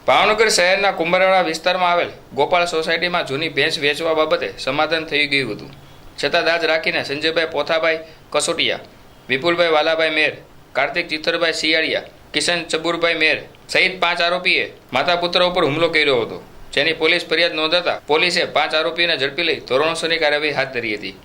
ભાવનગર શહેરના કુંભારવાડા વિસ્તારમાં આવેલ ગોપાલ સોસાયટીમાં જૂની ભેંસ વેચવા બાબતે સમાધાન થઈ ગયું હતું, છતાં દાજ રાખીને સંજયભાઈ પોથાભાઈ કસોટિયા, વિપુલભાઈ વાલાભાઈ મેર, કાર્તિક ચિત્તરભાઈ શિયાળિયા, કિશન ચબુરભાઈ મેર સહિત 5 આરોપીએ માતા પુત્ર ઉપર હુમલો કર્યો હતો, જેની પોલીસ ફરિયાદ નોંધાતા પોલીસે 5 આરોપીઓને ઝડપી લઈ ધોરણસરની કાર્યવાહી હાથ ધરી હતી।